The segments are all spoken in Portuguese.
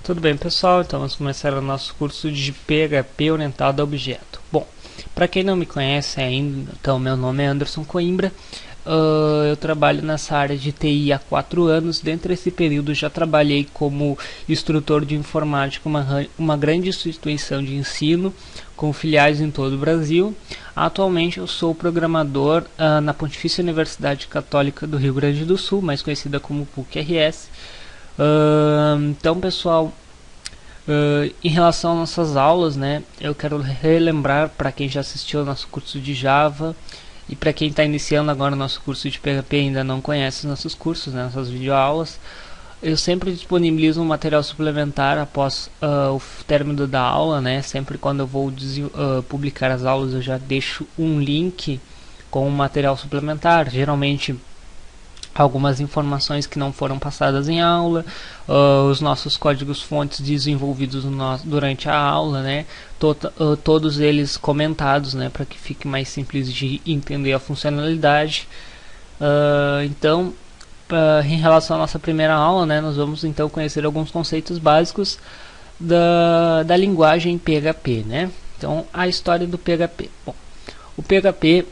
Tudo bem, pessoal? Então vamos começar o nosso curso de PHP orientado a objeto. Bom, para quem não me conhece ainda, então meu nome é Anderson Coimbra. Eu trabalho nessa área de TI há 4 anos. Dentro desse período já trabalhei como instrutor de informática em uma grande instituição de ensino com filiais em todo o Brasil. Atualmente eu sou programador na Pontifícia Universidade Católica do Rio Grande do Sul, mais conhecida como PUC-RS. Então, pessoal, em relação às nossas aulas, né, eu quero relembrar para quem já assistiu ao nosso curso de Java e para quem está iniciando agora o nosso curso de PHP e ainda não conhece os nossos cursos, né, nossas videoaulas. Eu sempre disponibilizo um material suplementar após o término da aula, né? Sempre quando eu vou publicar as aulas eu já deixo um link com um material suplementar, geralmente algumas informações que não foram passadas em aula, os nossos códigos fontes desenvolvidos durante a aula, né? Todos eles comentados, né? Para que fique mais simples de entender a funcionalidade. Então, em relação à nossa primeira aula, né? Nós vamos então conhecer alguns conceitos básicos da linguagem PHP, né? Então, a história do PHP. Bom, o PHP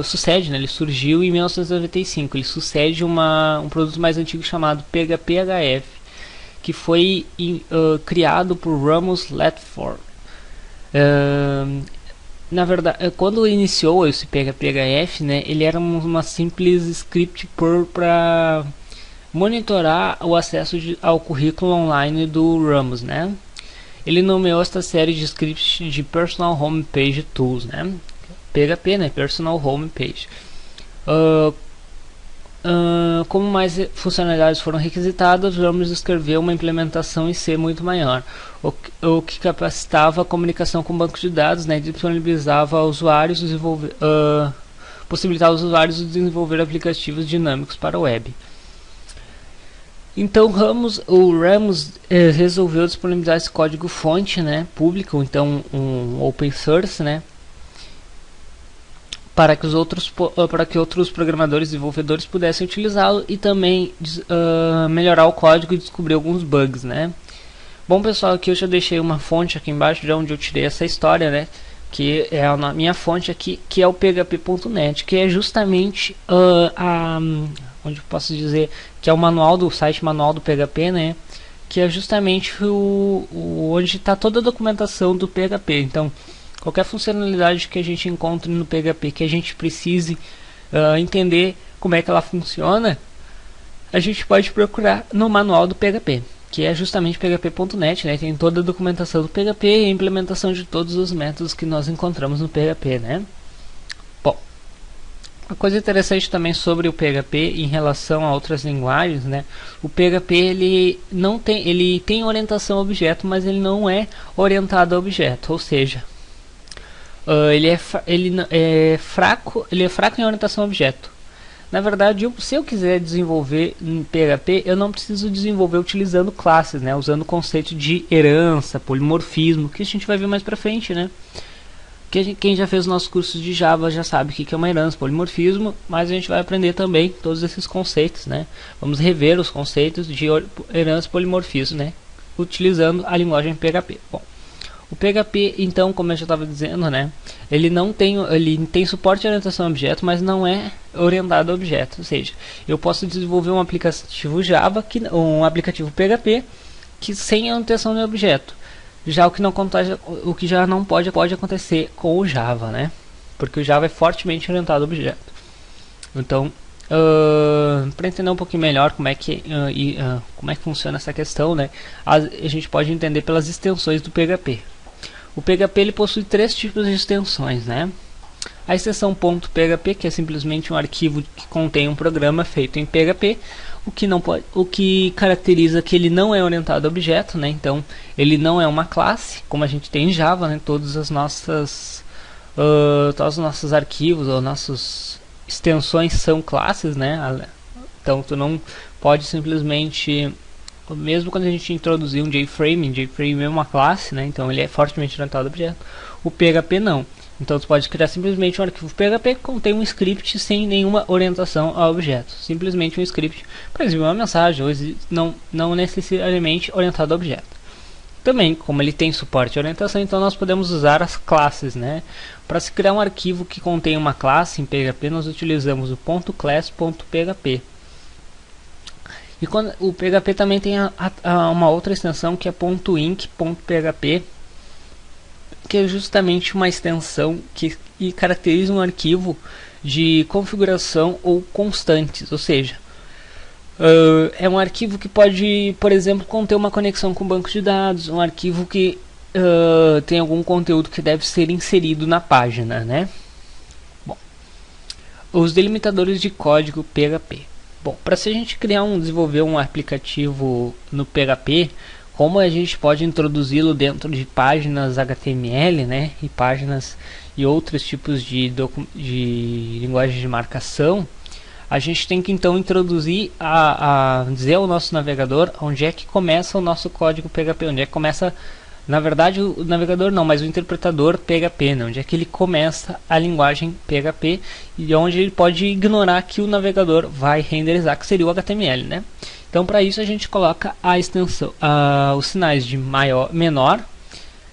sucede, né? Ele surgiu em 1995. Ele sucede um produto mais antigo chamado PHP-HF, que foi criado por Ramos Ledford. Na verdade, quando iniciou esse PHP-HF, né, ele era uma simples script para monitorar o acesso ao currículo online do Ramos, né? Ele nomeou esta série de scripts de Personal Homepage Tools, né? PHP, né? Personal Homepage. Como mais funcionalidades foram requisitadas, Ramos escreveu uma implementação em C muito maior, o que capacitava a comunicação com o banco de dados, né? Disponibilizava aos usuários possibilitava aos usuários desenvolver aplicativos dinâmicos para a web. Então o Ramos resolveu disponibilizar esse código fonte, né, público, então um open source, né, para que outros programadores e desenvolvedores pudessem utilizá-lo e também melhorar o código e descobrir alguns bugs, né. Bom, pessoal, aqui eu já deixei uma fonte aqui embaixo de onde eu tirei essa história, né, que é a minha fonte aqui, que é o php.net, que é justamente onde eu posso dizer que é o manual do site, manual do PHP, né? Que é justamente onde está toda a documentação do PHP. Então, qualquer funcionalidade que a gente encontre no PHP que a gente precise entender como é que ela funciona, a gente pode procurar no manual do PHP, que é justamente php.net, né? Tem toda a documentação do PHP e a implementação de todos os métodos que nós encontramos no PHP, né? Bom, uma coisa interessante também sobre o PHP em relação a outras linguagens, né? O PHP ele tem orientação a objeto, mas ele não é orientado a objeto, ou seja, ele é fraco em orientação a objeto. Na verdade, se eu quiser desenvolver em PHP, eu não preciso desenvolver utilizando classes, né? Usando o conceito de herança, polimorfismo, que a gente vai ver mais pra frente, né? Quem já fez os nossos cursos de Java já sabe o que é uma herança, polimorfismo, mas a gente vai aprender também todos esses conceitos, né? Vamos rever os conceitos de herança e polimorfismo, né? Utilizando a linguagem PHP. Bom, o PHP, então, como eu já estava dizendo, né? Ele tem suporte à orientação a objeto, mas não é orientado a objeto. Ou seja, eu posso desenvolver um aplicativo Java, um aplicativo PHP, que sem orientação a objeto. Já o que já não pode acontecer com o Java, né? Porque o Java é fortemente orientado a objeto. Então, para entender um pouquinho melhor como é que funciona essa questão, né? A gente pode entender pelas extensões do PHP. O PHP ele possui 3 tipos de extensões, né? A extensão .php, que é simplesmente um arquivo que contém um programa feito em PHP, o que caracteriza que ele não é orientado a objeto, né? Então, ele não é uma classe, como a gente tem em Java, né? Todos os nossos arquivos ou nossas extensões são classes, né? Então, tu não pode simplesmente, mesmo quando a gente introduzir um JFrame é uma classe, né? Então ele é fortemente orientado a objeto. O PHP não. Então você pode criar simplesmente um arquivo PHP que contém um script sem nenhuma orientação ao objeto, simplesmente um script para exibir uma mensagem, ou não necessariamente orientado ao objeto. Também, como ele tem suporte à orientação, então nós podemos usar as classes, né? Para se criar um arquivo que contém uma classe em PHP, nós utilizamos o .class.php. E quando, o PHP também tem uma outra extensão que é .inc.php, que é justamente uma extensão que caracteriza um arquivo de configuração ou constantes, ou seja, é um arquivo que pode, por exemplo, conter uma conexão com o banco de dados, um arquivo que tem algum conteúdo que deve ser inserido na página, né? Bom, os delimitadores de código PHP. Bom, para se a gente desenvolver um aplicativo no PHP, como a gente pode introduzi-lo dentro de páginas HTML, né, e páginas e outros tipos de linguagem de marcação, a gente tem que então introduzir, dizer ao nosso navegador onde é que começa o nosso código PHP, onde é que começa, na verdade o navegador não, mas o interpretador PHP, né, onde é que ele começa a linguagem PHP e onde ele pode ignorar que o navegador vai renderizar, que seria o HTML, né. Então para isso a gente coloca a extensão, os sinais de maior, menor,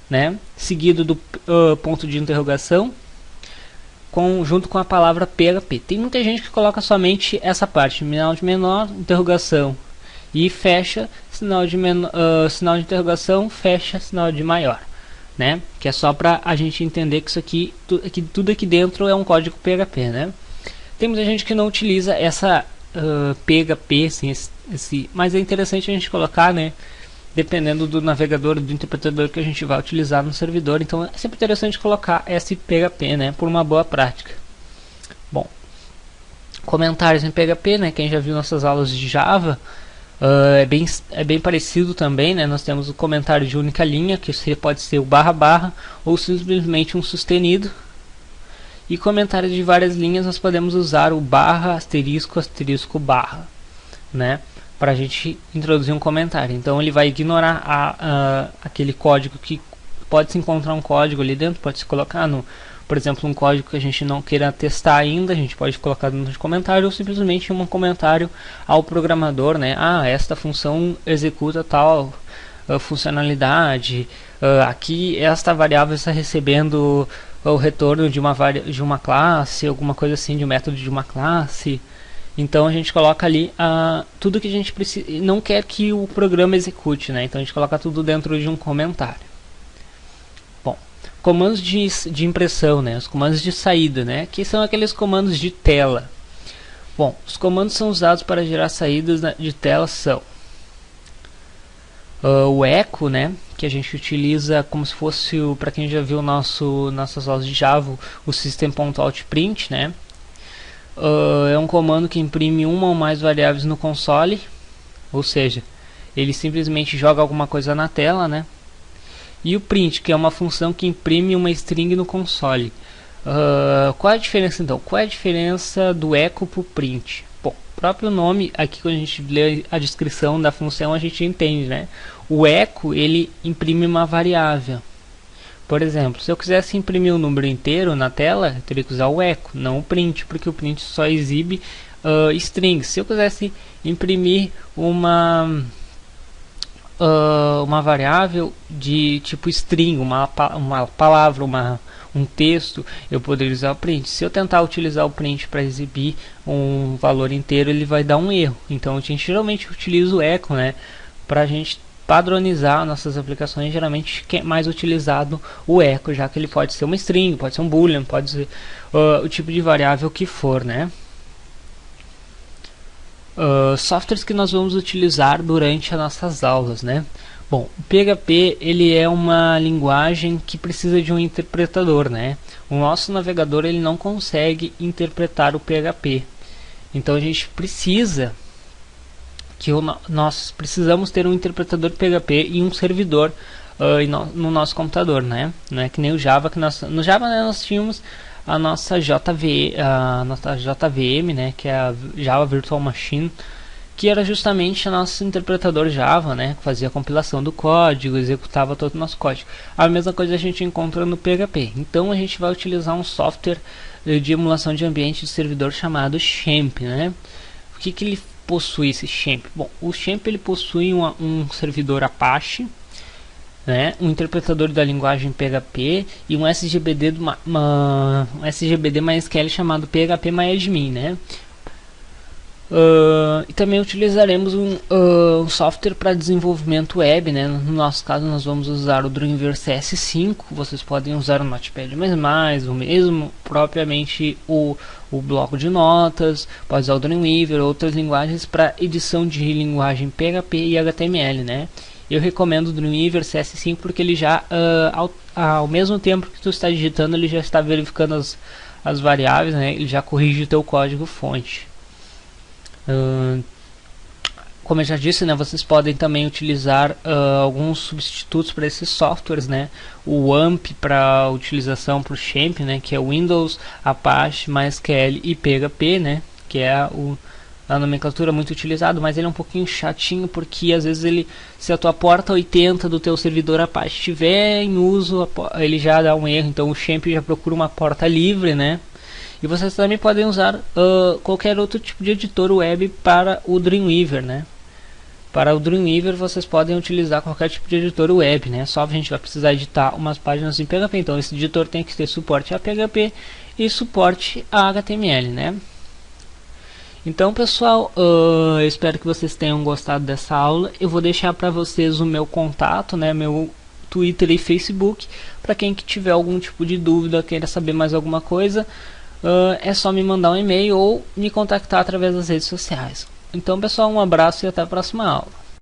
né, seguido do ponto de interrogação, junto com a palavra PHP. Tem muita gente que coloca somente essa parte, sinal de menor, interrogação, e fecha, sinal de interrogação, fecha, sinal de maior, né? Que é só para a gente entender que isso aqui, tudo aqui dentro é um código PHP, né? Tem muita gente que não utiliza essa PHP, assim, mas é interessante a gente colocar, né? Dependendo do navegador, do interpretador que a gente vai utilizar no servidor, então é sempre interessante colocar esse PHP, né, por uma boa prática. Bom, comentários em PHP, né, quem já viu nossas aulas de Java, é bem parecido também, né, nós temos o comentário de única linha, que pode ser o // ou simplesmente um sustenido, e comentário de várias linhas nós podemos usar o /, ***, né, para a gente introduzir um comentário. Então ele vai ignorar aquele código que pode se encontrar um código ali dentro, pode se colocar por exemplo, um código que a gente não queira testar ainda, a gente pode colocar dentro de comentário ou simplesmente um comentário ao programador, né? Esta função executa tal funcionalidade, aqui esta variável está recebendo o retorno de uma classe, alguma coisa assim, de um método de uma classe. Então a gente coloca ali tudo que a gente precisa, não quer que o programa execute, né? Então a gente coloca tudo dentro de um comentário. Bom, comandos de impressão, né? Os comandos de saída, né? Que são aqueles comandos de tela. Bom, os comandos são usados para gerar saídas de tela são o echo, né? Que a gente utiliza como se fosse, para quem já viu nossas aulas de Java, o system.out_print, né? É um comando que imprime uma ou mais variáveis no console, ou seja, ele simplesmente joga alguma coisa na tela, né? E o print, que é uma função que imprime uma string no console. Qual é a diferença então? Qual é a diferença do echo para o print? Bom, o próprio nome, aqui quando a gente lê a descrição da função a gente entende, né? O echo, ele imprime uma variável. Por exemplo, se eu quisesse imprimir um número inteiro na tela, eu teria que usar o echo, não o print, porque o print só exibe strings. Se eu quisesse imprimir uma variável de tipo string, uma palavra, um texto, eu poderia usar o print. Se eu tentar utilizar o print para exibir um valor inteiro, ele vai dar um erro. Então a gente geralmente utiliza o echo, né, para a gente padronizar nossas aplicações. Geralmente é mais utilizado o echo, já que ele pode ser uma string, pode ser um boolean, pode ser o tipo de variável que for, né? Softwares que nós vamos utilizar durante as nossas aulas, né? Bom, o PHP ele é uma linguagem que precisa de um interpretador, né? O nosso navegador ele não consegue interpretar o PHP, então a gente precisa nós precisamos ter um interpretador PHP e um servidor no nosso computador, né? Não é que nem o Java, que no Java, né, nós tínhamos a nossa JVM, né, que é a Java Virtual Machine, que era justamente o nosso interpretador Java, né, que fazia a compilação do código, executava todo o nosso código. A mesma coisa a gente encontra no PHP. Então a gente vai utilizar um software de emulação de ambiente de servidor chamado XAMPP, né? O que ele possui, esse XAMPP? Bom, o XAMPP ele possui um servidor Apache, né, um interpretador da linguagem PHP e um SGBD um SGBD MySQL chamado PHP-MyAdmin, né? E também utilizaremos um software para desenvolvimento web, né? No nosso caso nós vamos usar o Dreamweaver CS5. Vocês podem usar o Notepad++, o mesmo propriamente o bloco de notas, pode usar o Dreamweaver, outras linguagens para edição de linguagem PHP e HTML, né? Eu recomendo o Dreamweaver CS5 porque ele já, ao mesmo tempo que tu está digitando, ele já está verificando as variáveis, né? Ele já corrige o teu código fonte. Como eu já disse, né, vocês podem também utilizar alguns substitutos para esses softwares, né? O WAMP para utilização para o XAMPP, né, que é Windows, Apache, MySQL e PHP, né, que é a nomenclatura muito utilizada, mas ele é um pouquinho chatinho porque às vezes se a tua porta 80 do teu servidor Apache estiver em uso, ele já dá um erro. Então o XAMPP já procura uma porta livre, né? E vocês também podem usar qualquer outro tipo de editor web para o Dreamweaver, né? Para o Dreamweaver vocês podem utilizar qualquer tipo de editor web, né? Só a gente vai precisar editar umas páginas em PHP. Então esse editor tem que ter suporte a PHP e suporte a HTML, né? Então pessoal, eu espero que vocês tenham gostado dessa aula. Eu vou deixar para vocês o meu contato, né, meu Twitter e Facebook, para quem que tiver algum tipo de dúvida, queira saber mais alguma coisa, é só me mandar um e-mail ou me contactar através das redes sociais. Então pessoal, um abraço e até a próxima aula.